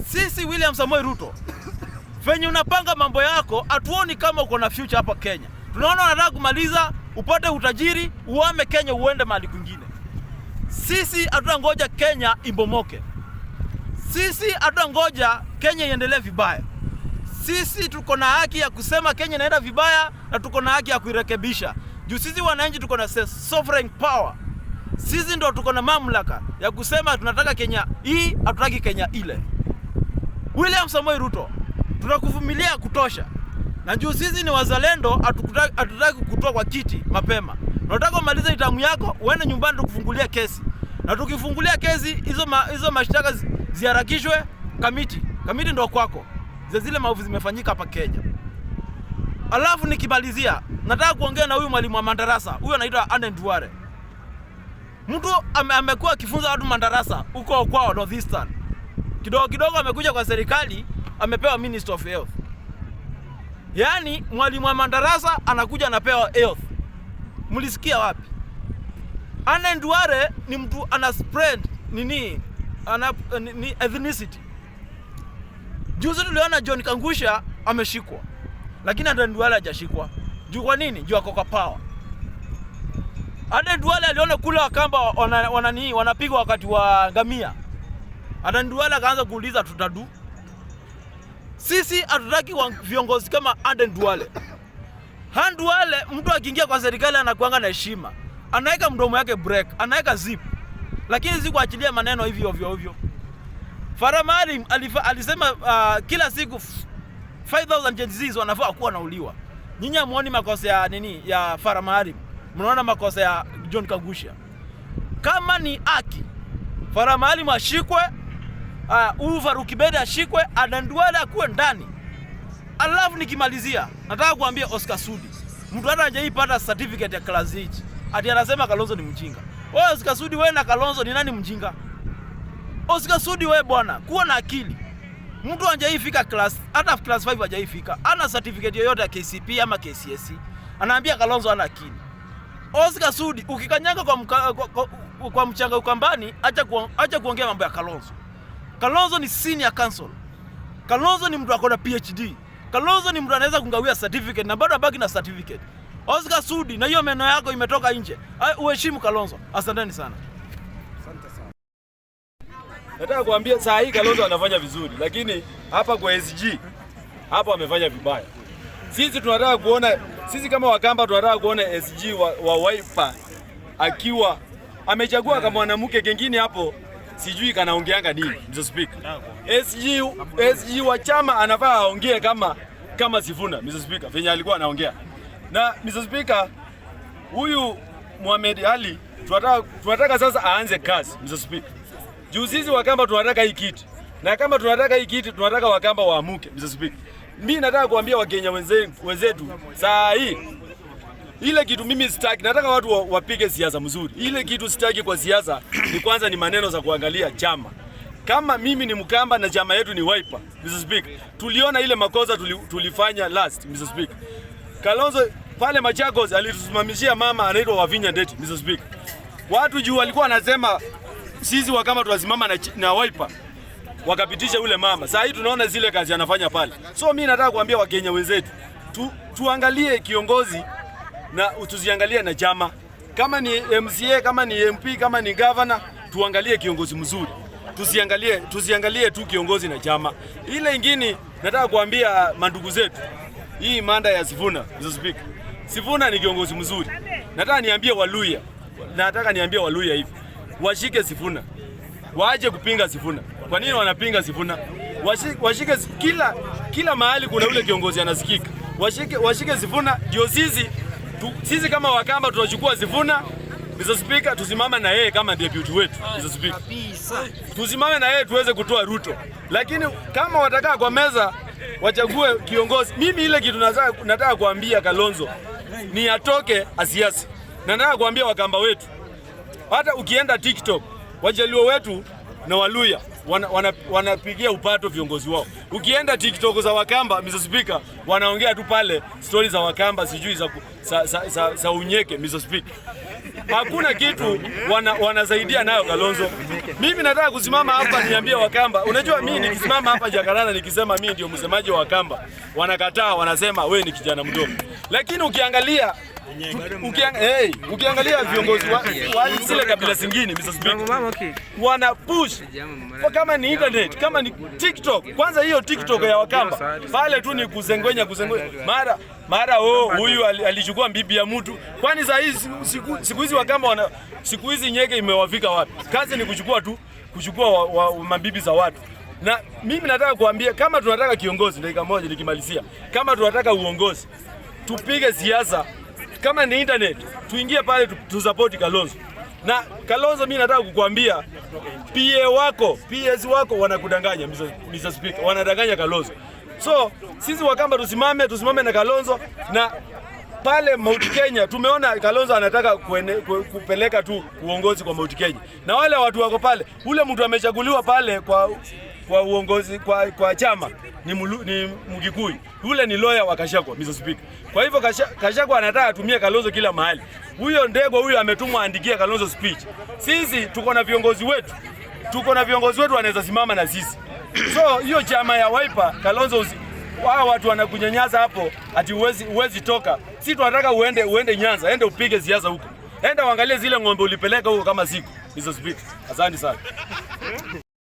Sisi William Samoei Ruto, venye unapanga mambo yako, hatuoni kama uko na future hapa Kenya. Tunaona unataka kumaliza, upate utajiri, uame Kenya uende mahali kwingine. Sisi hatutangoja Kenya ibomoke. Sisi hatutangoja Kenya iendelee vibaya. Sisi tuko na haki ya kusema Kenya inaenda vibaya na tuko na haki ya kuirekebisha. Juu sisi wananchi tuko na sovereign power. Sisi ndo tuko na mamlaka ya kusema tunataka Kenya hii, hatutaki Kenya ile. William Samoei Ruto, tunakuvumilia kutosha. Na juu sisi ni wazalendo, hatutaki kutoa kwa kiti mapema. Tunataka umalize itamu yako, uende nyumbani tukufungulia kesi. Na tukifungulia kesi, hizo mashtaka ziharakishwe kamiti. Kamiti ndo kwako. Zile maovu zimefanyika hapa Kenya. Alafu nikimalizia, nataka kuongea na huyu mwalimu wa madarasa. Huyu anaitwa Aden Duale. Mtu amekuwa akifunza watu madarasa huko kwao Northeastern. Kidogo amekuja kwa serikali, amepewa Minister of Health. Yaani mwalimu wa madarasa anakuja anapewa health. Mlisikia wapi? Aden Duale ni mtu ana spread ni ethnicity. Juzi tuliona John Kangusha ameshikwa. Lakini Aden Duale hajashikwa. Juu kwa nini? Juu ako kwa power. Aden Duale aliona kule Wakamba wanapigwa wakati wa ngamia. Aden Duale akaanza kuuliza tutadu. Sisi hatutaki viongozi kama Aden Duale. Aden Duale mtu akiingia kwa serikali anakuanga na heshima. Anaweka mdomo yake break, anaweka zip. Lakini si kuachilia maneno hivi ovyo ovyo. Farah Maalim alisema kila siku 5000 Gen Zs wanafaa kuwa nauliwa. Nyinyi hamuoni makosa ya ya Farah Maalim. Mnaona makosa ya John Kangusha. Kama ni haki, Farah Maalim ashikwe, Farouk Kibede ashikwe, Aden Duale akuwe ndani. Alafu nikimalizia, nataka kuambia Oscar Sudi. Mtu hata hajaipata certificate ya class 8. Ati anasema Kalonzo ni mjinga. Wewe Oscar Sudi, wewe na Kalonzo ni nani mjinga? Oscar Sudi, wewe bwana, kuwa na akili. Mtu hajaifika hata class 5 hajaifika. Ana certificate yoyote ya KCP ama KCSE. Anaambia Kalonzo ana akili. Oscar Sudi, ukikanyanga kwa mchanga ukambani, acha kuongea mambo ya Kalonzo. Kalonzo ni senior counsel. Kalonzo ni mtu akona PhD. Kalonzo ni mtu anaweza kungawia certificate na bado abaki na certificate. Oscar Sudi, na hiyo meno yako imetoka nje. Uheshimu Kalonzo. Asanteni sana. Asante sana. Nataka kuambia saa hii Kalonzo anafanya vizuri, lakini hapa kwa SG hapo amefanya vibaya. Sisi tunataka kuona, sisi kama Wakamba tunataka kuona SG wa Wiper akiwa amechagua kama mwanamke kingine hapo, sijui kanaongeanga nini Mr. Speaker. SG wa chama anafaa aongee kama Sifuna Mr. Speaker, venye alikuwa anaongea. Na Mr. Speaker, huyu Mohamed Ali tunataka sasa aanze kazi Mr. Speaker. Juu sisi Wakamba tunataka hii kiti. Na kama tunataka hii kiti, tunataka Wakamba waamuke Mr. Speaker. Mimi nataka kuambia Wakenya wenzetu saa hii, ile kitu mimi sitaki, nataka watu wapige siasa mzuri. Ile kitu sitaki kwa siasa ni kwanza ni maneno za kuangalia chama. Kama mimi ni Mkamba na chama yetu ni Wiper Mr. Speaker, tuliona ile makosa tulifanya last Mr. Speaker. Kalonzo pale Machakos alitusimamishia mama anaitwa Wavinya Ndeti Mr. Speaker. Watu juu walikuwa wanasema sisi Wakamba tunasimama na Wiper, wakapitisha ule mama. Sasa hii tunaona zile kazi anafanya pale. So mimi nataka kuambia Wakenya wenzetu, tuangalie kiongozi na tusiangalie na chama. Kama ni MCA, kama ni MP, kama ni governor, tuangalie kiongozi mzuri. Tusiangalie tu kiongozi na chama. Ile ingine nataka kuambia mandugu zetu, hii manda ya Sifuna Mr. Speaker. Sifuna ni kiongozi mzuri. Nataka niambie Waluya hivi. Washike Sifuna. Waache kupinga Sifuna. Kwa nini wanapinga Sifuna? Washike kila mahali kuna ule kiongozi anasikika. Washike Sifuna, ndio sisi kama Wakamba tunachukua Sifuna Mr. Speaker, tusimame na yeye kama deputy wetu Mr. Speaker. Tusimame na yeye tuweze kutoa Ruto. Lakini kama watakaa kwa meza wachague kiongozi, mimi ile kitu nataka kuambia Kalonzo ni atoke asiasi. Na nataka kuambia Wakamba wetu, hata ukienda TikTok, Wajaluo wetu na Waluya wanapigia upato viongozi wao. Ukienda TikTok za Wakamba Mr. Speaker, wanaongea tu pale stories za Wakamba, sijui za unyeke Mr. Speaker. hakuna kitu wanasaidia nayo Kalonzo. Mimi nataka kusimama hapa niambie Wakamba, unajua mimi nikisimama hapa Jakaranda nikisema mimi ndio msemaji wa Wakamba, wanakataa, wanasema wewe ni kijana mdogo. Lakini ukiangalia viongozi wa zile kabila zingine Mr. Speaker, wana push kwa kama ni internet, kama ni TikTok. Kwanza hiyo TikTok ya Wakamba pale tu ni kuzengwenya mara huyu alichukua bibi ya mtu. Kwani saa hizi siku hizi Wakamba siku hizi nyeke imewafika wapi? Kazi ni kuchukua mabibi za watu. Na mimi nataka kuambia, kama tunataka kiongozi, dakika moja nikimalizia, kama tunataka uongozi, tupige siasa. Kama ni internet, tuingie pale tusupport Kalonzo. Na Kalonzo, mimi nataka kukuambia PS wako wanakudanganya Mr. Speaker, wanadanganya Kalonzo. So sisi Wakamba tusimame na Kalonzo. Na pale Mount Kenya tumeona Kalonzo anataka kupeleka tu uongozi kwa Mount Kenya. Na wale watu wako pale, ule mtu amechaguliwa pale kwa uongozi kwa chama ni Mugikuyu. Yule ni lawyer wa Gachagua Mr. Speaker. Kwa hivyo Gachagua anataka atumie Kalonzo kila mahali. Huyo Ndegwa huyo ametumwa andikia Kalonzo speech. Sisi tuko na viongozi wetu. Wanaweza simama na sisi. So hiyo chama ya Wiper Kalonzo, wao watu wanakunyanyasa hapo ati uwezi toka. Sisi tunataka uende Nyanza, ende upige siasa huko. Enda uangalie zile ng'ombe ulipeleka huko kama siku Mr. Speaker. Asante sana.